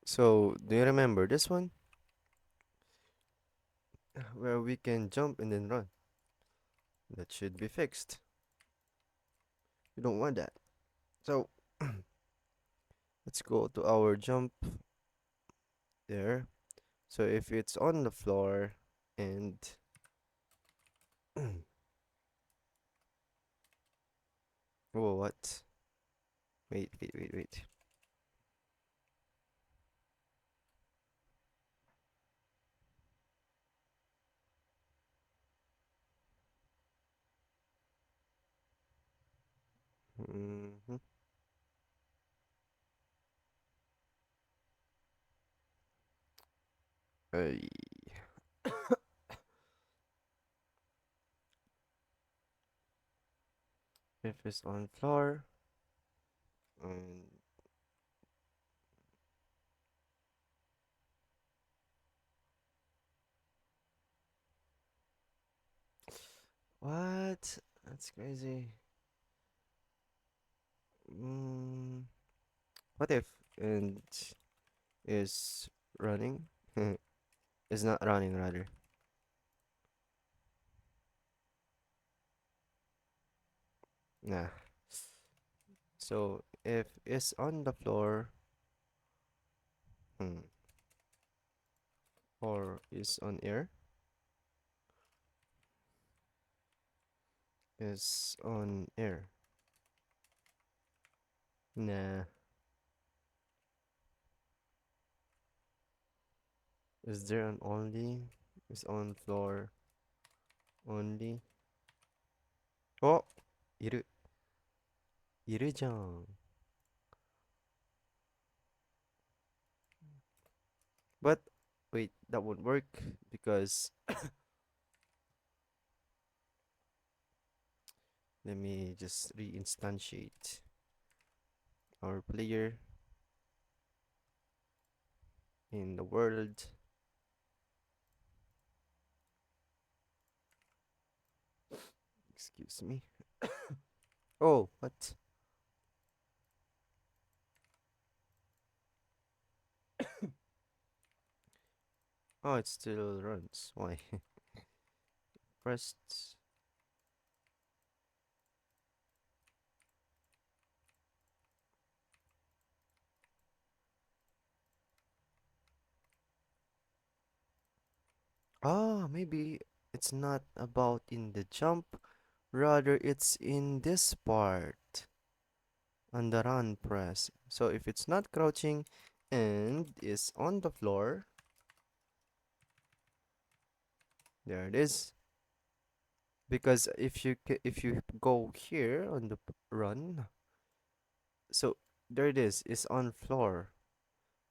So, do you remember this one? Where we can jump and then run. That should be fixed. You don't want that. So, let's go to our jump there. So, if it's on the floor and whoa, what? Wait. Mm-hmm. Ay. If it's on floor and what? That's crazy. Mm, what if and is running? Is not running rather. Nah. So if it's on the floor, hmm, or is on air, is on air. Nah. Is there an only? Is on floor only? Oh, いるじゃん. But wait, that won't work because let me just reinstantiate our player in the world. Excuse me. Oh, what? Oh, it still runs. Why? Pressed. Ah, maybe it's not about in the jump, rather it's in this part on the run press. So if it's not crouching and is on the floor, there it is. Because if you go here on the run, so there it is on floor.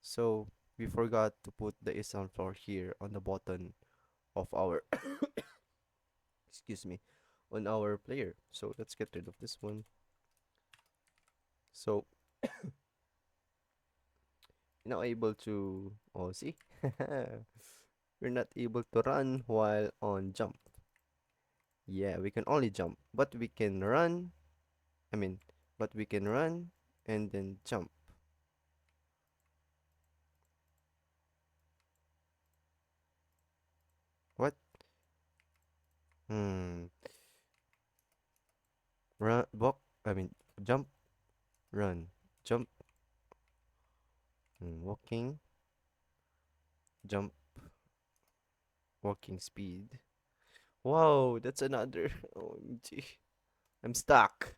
So we forgot to put the is on floor here on the button of our excuse me, on our player. So let's get rid of this one. So you're not able to, oh, see, we're not able to run while on jump. Yeah, we can only jump, but we can run. I mean, but we can run and then jump. What? Hmm. Run, walk. I mean, jump, run, jump, walking, jump, walking speed. Wow, that's another. OMG. I'm stuck.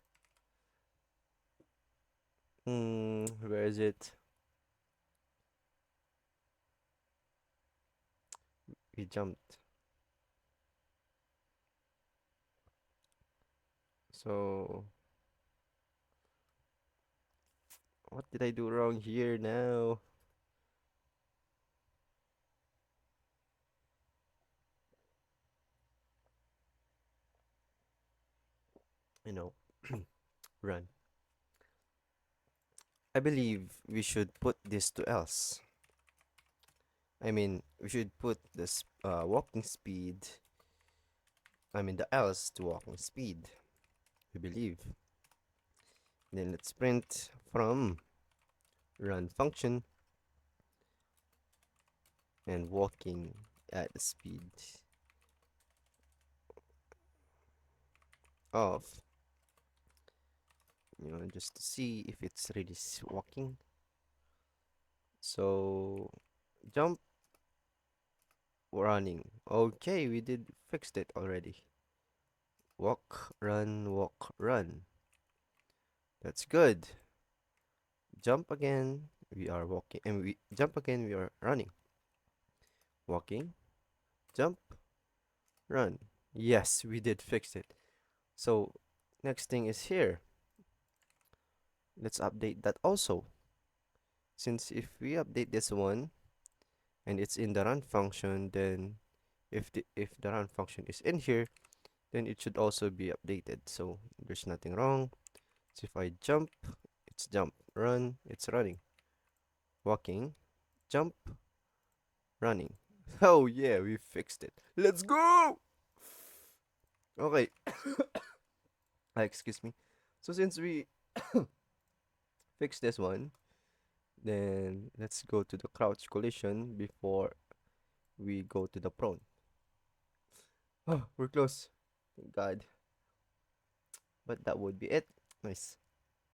Where is it? We jumped. So, what did I do wrong here now? You know, run. I believe we should put this to else. I mean, we should put this walking speed. I mean, the else to walking speed. We believe. Then let's print from run function. and walking at the speed of, just to see if it's really walking. So jump, running. Okay, we did fixed it already. Walk, run, walk, run. That's good. Jump again, we are walking, and we jump again, we are running. Walking, jump, run. Yes, we did fix it. So next thing is here. Let's update that also. Since if we update this one and it's in the run function, then if the run function is in here, then it should also be updated. So there's nothing wrong. So if I jump, it's jump. Run, it's running. Walking, jump, running. Oh yeah, we fixed it. Let's go! Okay, excuse me. So since we fixed this one, then let's go to the crouch collision before we go to the prone. Oh, we're close. Thank God. But that would be it. Nice.